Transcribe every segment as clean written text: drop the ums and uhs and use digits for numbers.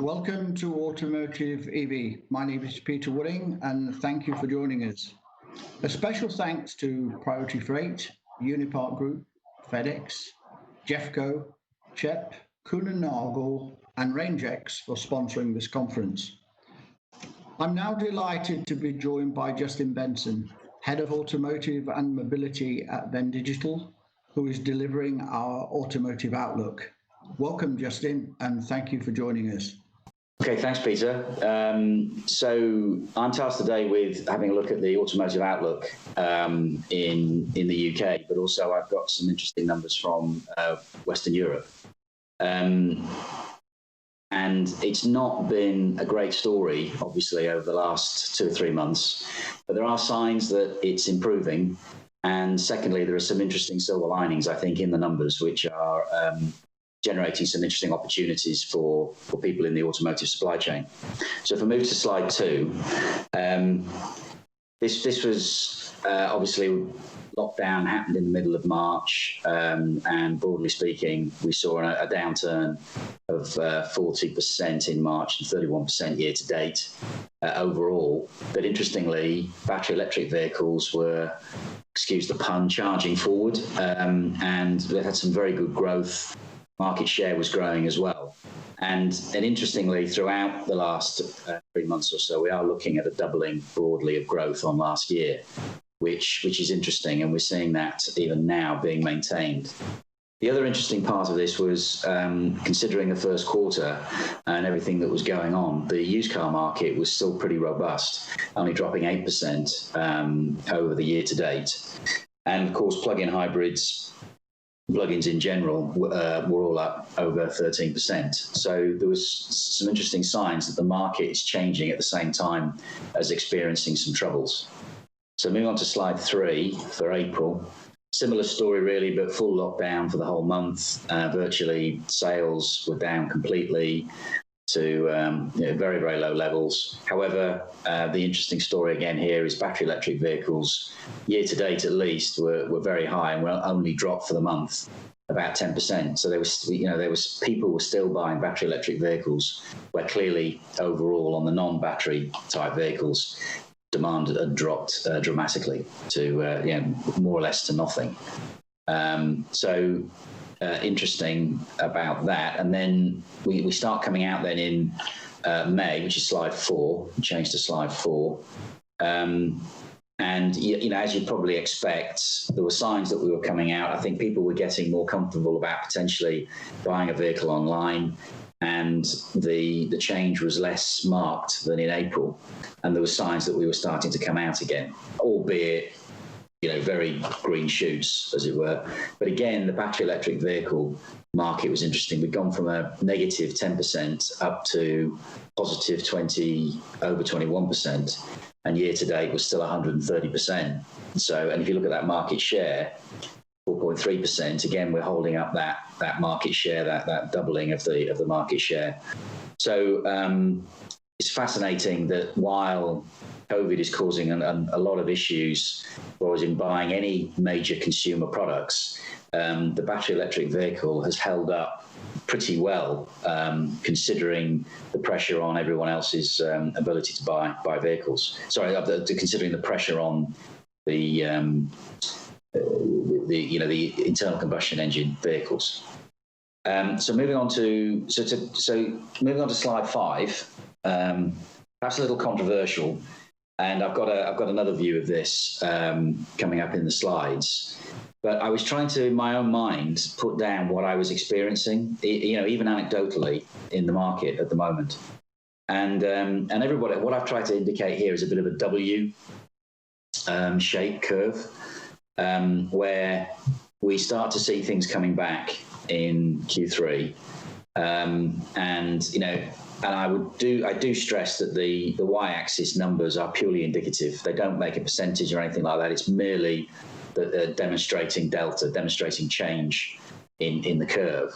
Welcome to Automotive EV. My name is Peter Wooding, and thank you for joining us. A special thanks to Priority Freight, Unipart Group, FedEx, Jeffco, CHEP, Kuehne+Nagel, and Rangex for sponsoring this conference. I'm now delighted to be joined by Justin Benson, Head of Automotive and Mobility at Vendigital, who is delivering our Automotive Outlook. Welcome, Justin, and thank you for joining us. Okay, thanks, Peter. So I'm tasked today with having a look at the automotive outlook in the UK, but also I've got some interesting numbers from Western Europe. And it's not been a great story, obviously, over the last 2 or 3 months, but there are signs that it's improving. And secondly, there are some interesting silver linings, I think, in the numbers, which are generating some interesting opportunities for people in the automotive supply chain. So if I move to slide 2, this was obviously lockdown happened in the middle of March, and broadly speaking, we saw a downturn of 40% in March and 31% year to date overall. But interestingly, battery electric vehicles were, excuse the pun, charging forward, and they had some very good growth. Market share was growing as well. And interestingly, throughout the last 3 months or so, we are looking at a doubling broadly of growth on last year, which is interesting. And we're seeing that even now being maintained. The other interesting part of this was considering the first quarter and everything that was going on, the used car market was still pretty robust, only dropping 8% over the year to date. And of course, plug-in hybrids, plugins in general were all up over 13%. So there was some interesting signs that the market is changing at the same time as experiencing some troubles. So moving on to slide 3 for April. Similar story really, but full lockdown for the whole month. Virtually sales were down completely to very, very low levels. However, the interesting story again here is battery electric vehicles, year to date at least, were very high and will only drop for the month about 10%. So there was people were still buying battery electric vehicles, where clearly overall on the non-battery type vehicles, demand had dropped dramatically to more or less to nothing. Interesting about that. And then we start coming out then in May, which is slide 4, change to slide 4. And as you'd probably expect, there were signs that we were coming out. I think people were getting more comfortable about potentially buying a vehicle online, and the change was less marked than in April. And there were signs that we were starting to come out again, albeit very green shoots, as it were. But again, the battery electric vehicle market was interesting. We'd gone from a negative 10% up to positive 21%, and year to date was still 130%. So, and if you look at that market share, 4.3%, again, we're holding up that market share, that doubling of the market share. So it's fascinating that while COVID is causing a lot of issues for us in buying any major consumer products, the battery electric vehicle has held up pretty well, considering the pressure on everyone else's ability to buy vehicles. Sorry, considering the pressure on the internal combustion engine vehicles. So moving on to slide 5. Perhaps a little controversial, and I've got another view of this coming up in the slides. But I was trying to, in my own mind, put down what I was experiencing, even anecdotally, in the market at the moment. And everybody, what I've tried to indicate here is a bit of a W shape curve, where we start to see things coming back in Q3, and I do stress that the y-axis numbers are purely indicative. They don't make a percentage or anything like that. It's merely demonstrating change in the curve.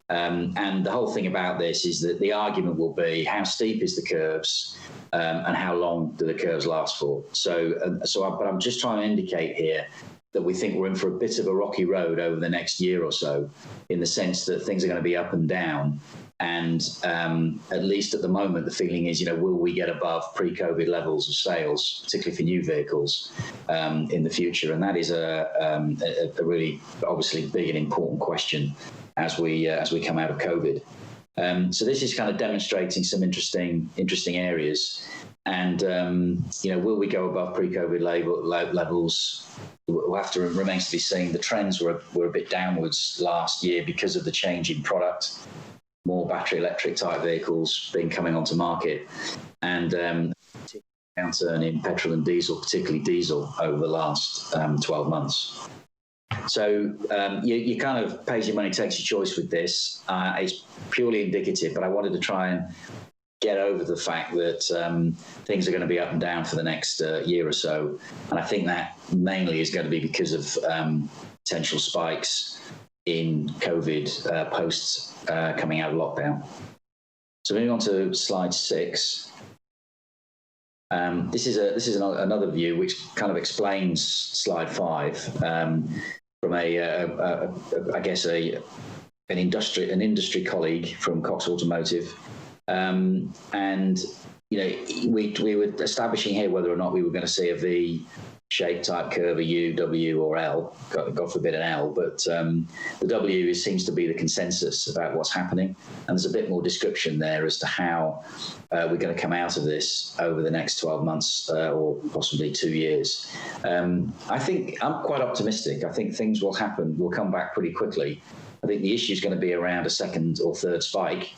And the whole thing about this is that the argument will be how steep is the curves, and how long do the curves last for. But I'm just trying to indicate here that we think we're in for a bit of a rocky road over the next year or so, in the sense that things are going to be up and down. And at least at the moment, the feeling is, will we get above pre-COVID levels of sales, particularly for new vehicles, in the future? And that is a really obviously big and important question as we come out of COVID. So this is kind of demonstrating some interesting areas. And will we go above pre-COVID levels? We'll have to remains to be seen. The trends were a bit downwards last year because of the change in product. More battery electric type vehicles coming onto market, and downturn in petrol and diesel, particularly diesel, over the last 12 months. So you kind of pays your money, takes your choice with this. It's purely indicative, but I wanted to try and get over the fact that things are going to be up and down for the next year or so. And I think that mainly is going to be because of potential spikes in COVID post coming out of lockdown. So moving on to slide 6. This is another view which kind of explains slide 5 from I guess an industry colleague from Cox Automotive, and we were establishing here whether or not we were going to see a V-shaped type curve, a U, W, or L. God forbid an L, but the W seems to be the consensus about what's happening, and there's a bit more description there as to how we're going to come out of this over the next 12 months or possibly 2 years. I think I'm quite optimistic. I think things will happen. We'll come back pretty quickly. I think the issue is going to be around a second or third spike,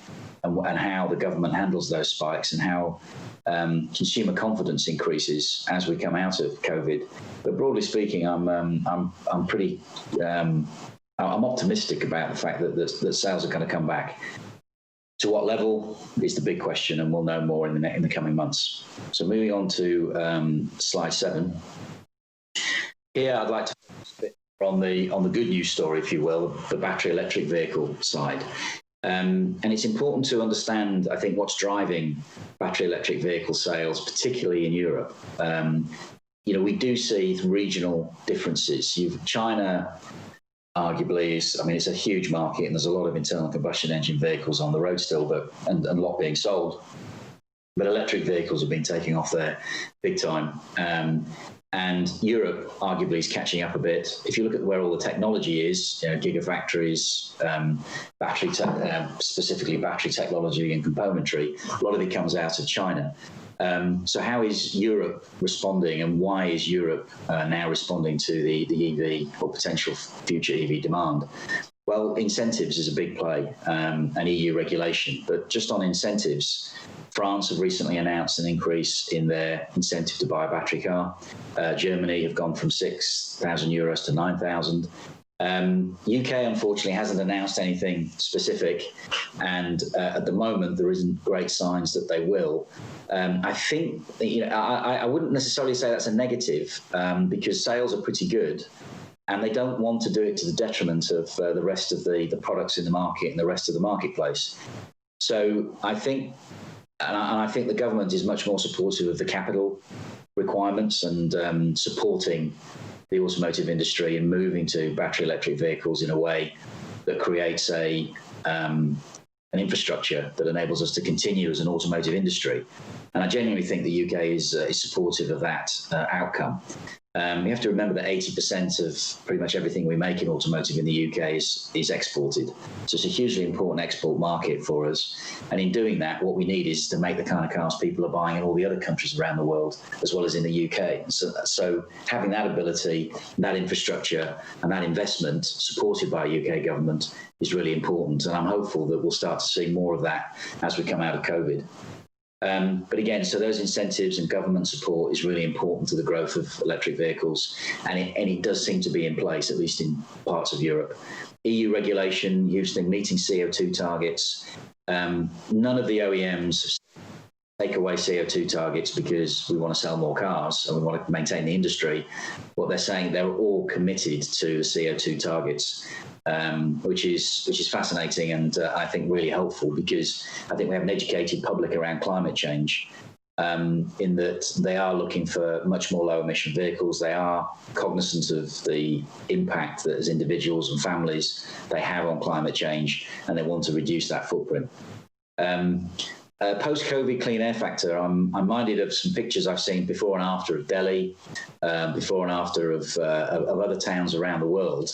and how the government handles those spikes, and how consumer confidence increases as we come out of COVID. But broadly speaking, I'm pretty I'm optimistic about the fact that sales are going to come back. To what level is the big question, and we'll know more in the coming months. So moving on to slide 7. Here, I'd like to focus a bit on the good news story, if you will, the battery electric vehicle side. And it's important to understand, I think, what's driving battery electric vehicle sales, particularly in Europe. We do see regional differences. China, arguably, it's a huge market, and there's a lot of internal combustion engine vehicles on the road still, and a lot being sold. But electric vehicles have been taking off there big time. And Europe arguably is catching up a bit. If you look at where all the technology is, gigafactories, specifically battery technology and componentry, a lot of it comes out of China. So how is Europe responding, and why is Europe now responding to the EV or potential future EV demand? Well, incentives is a big play, and EU regulation. But just on incentives, France have recently announced an increase in their incentive to buy a battery car. Germany have gone from €6,000 to 9,000. UK, unfortunately, hasn't announced anything specific, and at the moment there isn't great signs that they will. I think I wouldn't necessarily say that's a negative, because sales are pretty good, and they don't want to do it to the detriment of the rest of the products in the market and the rest of the marketplace. So I think the government is much more supportive of the capital requirements and supporting the automotive industry in moving to battery electric vehicles in a way that creates an infrastructure that enables us to continue as an automotive industry. And I genuinely think the UK is supportive of that outcome. You have to remember that 80% of pretty much everything we make in automotive in the UK is exported. So it's a hugely important export market for us. And in doing that, what we need is to make the kind of cars people are buying in all the other countries around the world, as well as in the UK. So having that ability, that infrastructure, and that investment supported by a UK government is really important. And I'm hopeful that we'll start to see more of that as we come out of COVID. But again, so those incentives and government support is really important to the growth of electric vehicles, and it does seem to be in place, at least in parts of Europe. EU regulation, using meeting CO2 targets. None of the OEMs take away CO2 targets because we want to sell more cars and we want to maintain the industry. What they're saying, they're all committed to the CO2 targets. Which is fascinating and I think really helpful, because I think we have an educated public around climate change. in that they are looking for much more low emission vehicles. They are cognizant of the impact that as individuals and families they have on climate change, and they want to reduce that footprint. Post-COVID clean air factor, I'm minded of some pictures I've seen before and after of Delhi, before and after of other towns around the world,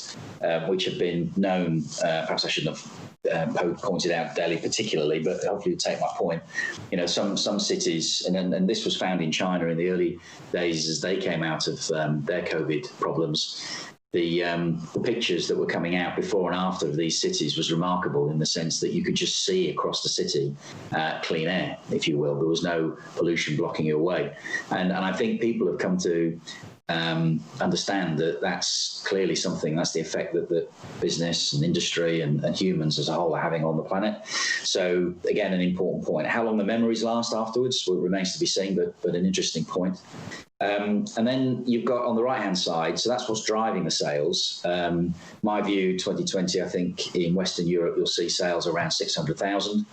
which have been known. Perhaps I shouldn't have pointed out Delhi particularly, but hopefully you take my point. You know, some cities, and this was found in China in the early days as they came out of their COVID problems. The pictures that were coming out before and after of these cities was remarkable in the sense that you could just see across the city clean air, if you will. There was no pollution blocking you away. And I think people have come to understand that that's clearly something, that's the effect that business and industry and humans as a whole are having on the planet. So again, an important point. How long the memories last afterwards remains to be seen, but an interesting point. And then you've got on the right-hand side, so that's what's driving the sales. My view, 2020, I think in Western Europe, you'll see sales around 600,000.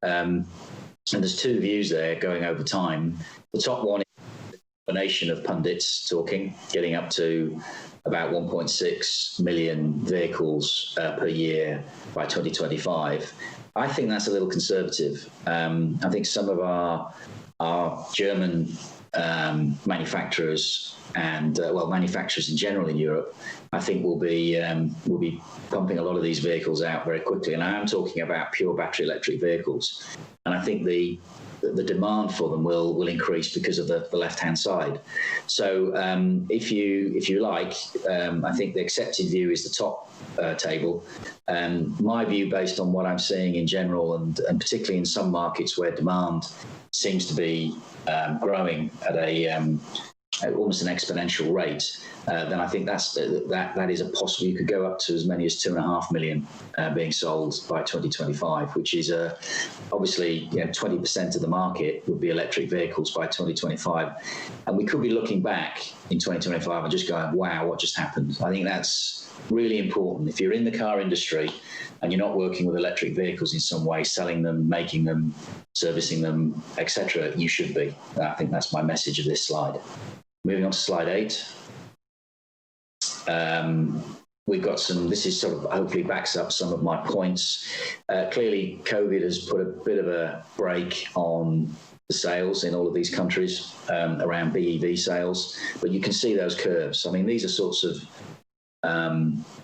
And there's two views there going over time. The top one is a combination of pundits talking, getting up to about 1.6 million vehicles per year by 2025. I think that's a little conservative. I think some of our German manufacturers and manufacturers in general in Europe, I think will be pumping a lot of these vehicles out very quickly. And I am talking about pure battery electric vehicles. And I think the demand for them will increase because of the left-hand side. So if you like, I think the accepted view is the top table. My view, based on what I'm seeing in general, and particularly in some markets where demand seems to be growing at almost an exponential rate, then I think that is a possible. You could go up to as many as 2.5 million being sold by 2025, which is obviously 20% of the market would be electric vehicles by 2025, and we could be looking back in 2025 and just going, wow, what just happened? I think that's really important. If you're in the car industry and you're not working with electric vehicles in some way, selling them, making them, servicing them, etc., you should be. I think that's my message of this slide. Moving on to slide 8. We've got this is sort of hopefully backs up some of my points. Clearly, COVID has put a bit of a brake on the sales in all of these countries around BEV sales, but you can see those curves. I mean, these are sorts of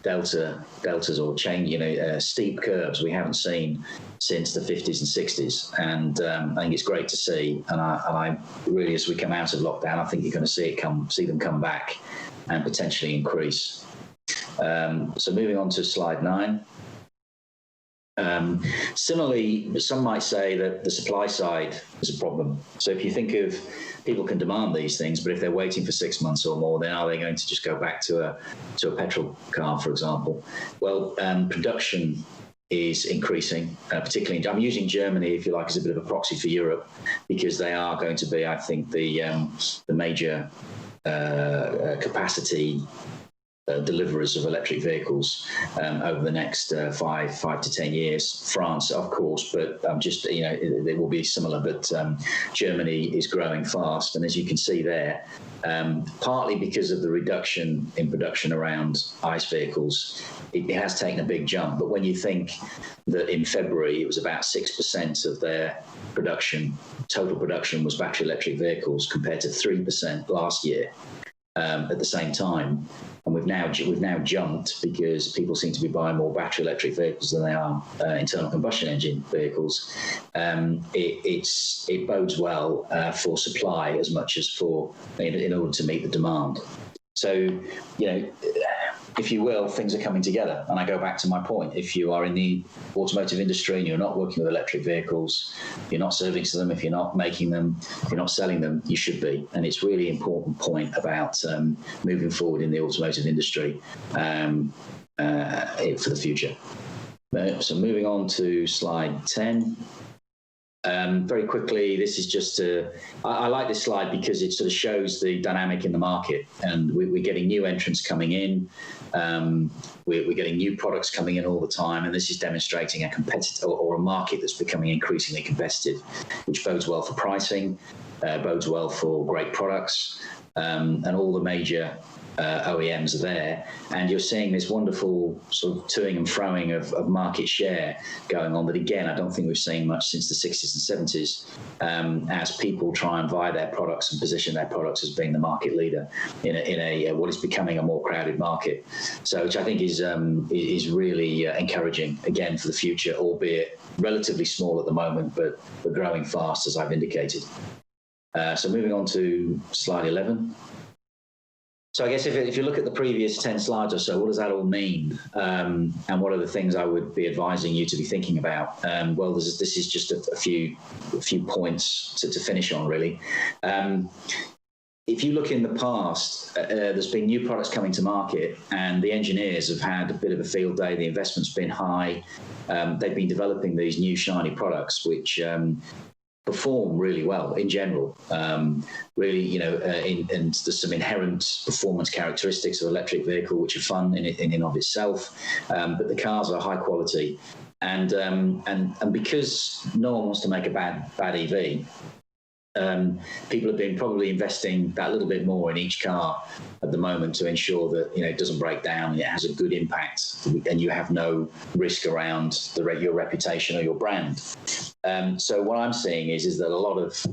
deltas or change, steep curves we haven't seen since the 50s and 60s, and I think it's great to see. And I really, as we come out of lockdown, I think you're going to see them come back and potentially increase. So moving on to slide 9. Similarly, some might say that the supply side is a problem. So if you think of people can demand these things, but if they're waiting for 6 months or more, then are they going to just go back to a petrol car, for example? Well, production is increasing, particularly. I'm using Germany, if you like, as a bit of a proxy for Europe, because they are going to be, I think, the major capacity deliverers of electric vehicles over the next 5 to 10 years. France, of course, but they will be similar. But Germany is growing fast, and as you can see there, partly because of the reduction in production around ICE vehicles, it has taken a big jump. But when you think that in February it was about 6% of their total production was battery electric vehicles, compared to 3% last year. At the same time, and we've now jumped because people seem to be buying more battery electric vehicles than they are internal combustion engine vehicles. It bodes well for supply as much as in order to meet the demand. So, if you will, things are coming together. And I go back to my point. If you are in the automotive industry and you're not working with electric vehicles, you're not servicing them, if you're not making them, if you're not selling them, you should be. And it's really important point about moving forward in the automotive industry for the future. So moving on to slide 10. Very quickly, this is just I like this slide because it sort of shows the dynamic in the market, and we're getting new entrants coming in. We're getting new products coming in all the time, and this is demonstrating a competitor or a market that's becoming increasingly competitive, which bodes well for pricing. bodes well for great products, and all the major OEMs are there, and you're seeing this wonderful sort of toing and froing of market share going on that, again, I don't think we've seen much since the 60s and 70s, as people try and vie their products and position their products as being the market leader in a what is becoming a more crowded market. So, which I think is really encouraging, again, for the future, albeit relatively small at the moment, but growing fast, as I've indicated. So moving on to slide 11. So I guess if you look at the previous 10 slides or so, what does that all mean? And what are the things I would be advising you to be thinking about? Well, this is just a few points to finish on, really. If you look in the past, there's been new products coming to market, and the engineers have had a bit of a field day. The investment's been high. They've been developing these new shiny products, which perform really well in general. Really, and there's some inherent performance characteristics of electric vehicle which are fun in and of itself. But the cars are high quality, and because no one wants to make a bad EV. People have been probably investing that little bit more in each car at the moment to ensure that it doesn't break down and it has a good impact, and you have no risk around your reputation or your brand. So what I'm seeing is that a lot of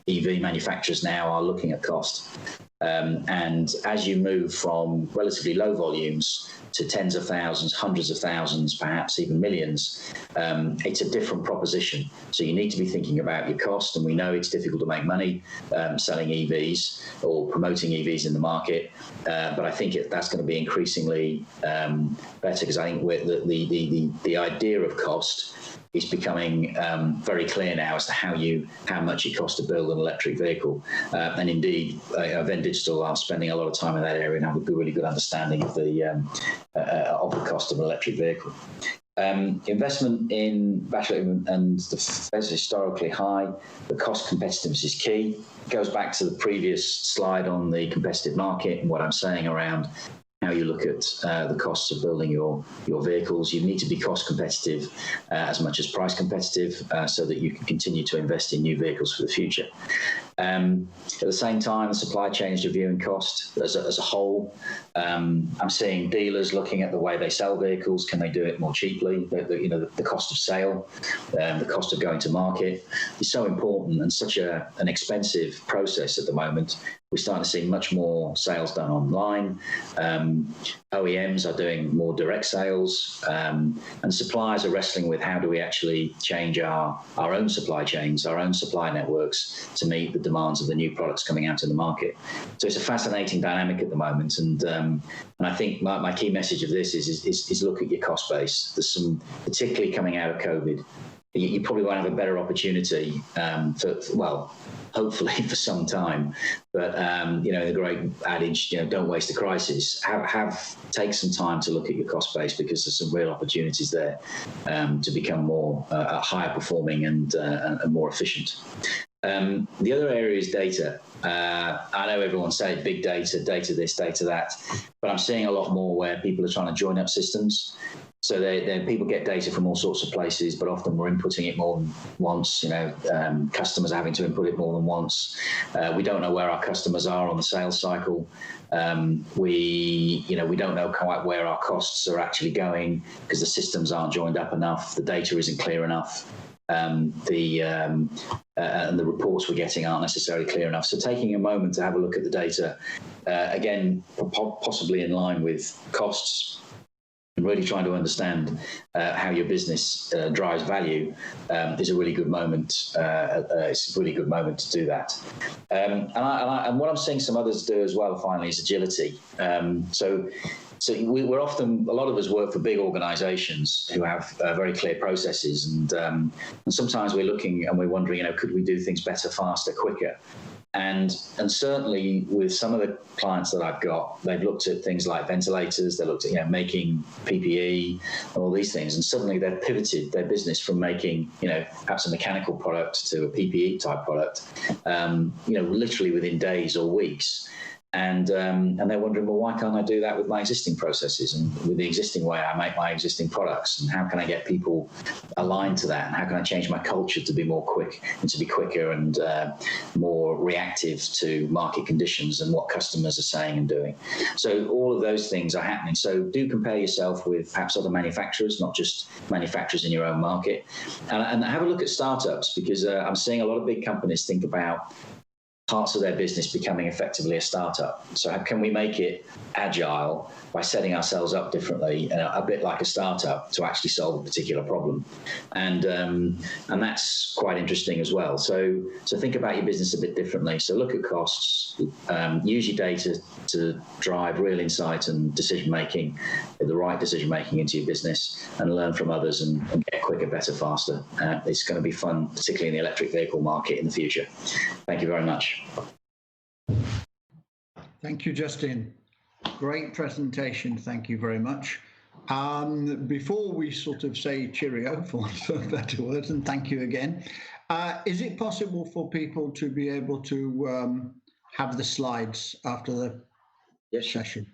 EV manufacturers now are looking at cost, and as you move from relatively low volumes to tens of thousands, hundreds of thousands, perhaps even millions, it's a different proposition. So you need to be thinking about your cost, and we know it's difficult to make money selling EVs or promoting EVs in the market, but I think that's going to be increasingly better, because I think the idea of cost is becoming very clear now as to how much it costs to build an electric vehicle, and indeed, Vendigital are spending a lot of time in that area and have a really good understanding of the cost of an electric vehicle. Investment in battery and the Fed is historically high. The cost competitiveness is key. It goes back to the previous slide on the competitive market and what I'm saying around how you look at the costs of building your vehicles. You need to be cost competitive as much as price competitive, so that you can continue to invest in new vehicles for the future. At the same time, the supply chain is reviewing cost as a whole. I'm seeing dealers looking at the way they sell vehicles. Can they do it more cheaply? The cost of sale, the cost of going to market is so important, and such an expensive process at the moment. We're starting to see much more sales done online. OEMs are doing more direct sales, and suppliers are wrestling with how do we actually change our own supply chains, our own supply networks to meet the demands of the new products coming out in the market. So it's a fascinating dynamic at the moment, and I think my key message of this is look at your cost base. There's some, particularly coming out of COVID, you probably won't have a better opportunity hopefully for some time. But the great adage, don't waste a crisis. Take some time to look at your cost base, because there's some real opportunities there to become more higher performing and more efficient. The other area is data. I know everyone said big data, data this, data that, but I'm seeing a lot more where people are trying to join up systems. So people get data from all sorts of places, but often we're inputting it more than once. Customers are having to input it more than once. We don't know where our customers are on the sales cycle. We don't know quite where our costs are actually going, because the systems aren't joined up enough. The data isn't clear enough. And the reports we're getting aren't necessarily clear enough. So taking a moment to have a look at the data, again, possibly in line with costs, and really trying to understand how your business drives value is a really good moment. It's a really good moment to do that. And what I'm seeing some others do as well, finally, is agility. So we're often, a lot of us work for big organisations who have very clear processes, and sometimes we're looking and we're wondering, could we do things better, faster, quicker? And certainly with some of the clients that I've got, they've looked at things like ventilators, they looked at making PPE and all these things, and suddenly they've pivoted their business from making perhaps a mechanical product to a PPE type product, literally within days or weeks. And they're wondering, well, why can't I do that with my existing processes and with the existing way I make my existing products? And how can I get people aligned to that? And how can I change my culture to be more quick and to be quicker and more reactive to market conditions and what customers are saying and doing? So all of those things are happening. So do compare yourself with perhaps other manufacturers, not just manufacturers in your own market, and have a look at startups, because I'm seeing a lot of big companies think about parts of their business becoming effectively a startup. So how can we make it agile by setting ourselves up differently, a bit like a startup, to actually solve a particular problem? And that's quite interesting as well. So think about your business a bit differently. So look at costs, use your data to drive real insight and decision making, the right decision making into your business, and learn from others and get quicker, better, faster. It's going to be fun, particularly in the electric vehicle market in the future. Thank you very much. Thank you, Justin. Great presentation. Thank you very much. Before we sort of say cheerio, for want of better words, and thank you again, is it possible for people to be able to have the slides after the session?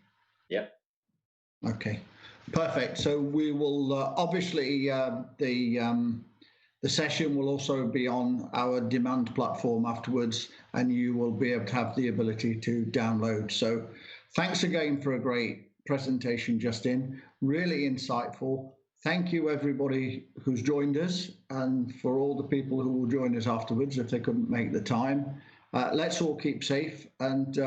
Yep. Okay, perfect. So we will obviously the session will also be on our demand platform afterwards, and you will be able to have the ability to download. So thanks again for a great presentation, Justin. Really insightful. Thank you, everybody who's joined us, and for all the people who will join us afterwards if they couldn't make the time. Let's all keep safe, and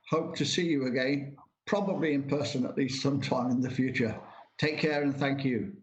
hope to see you again, probably in person at least sometime in the future. Take care and thank you.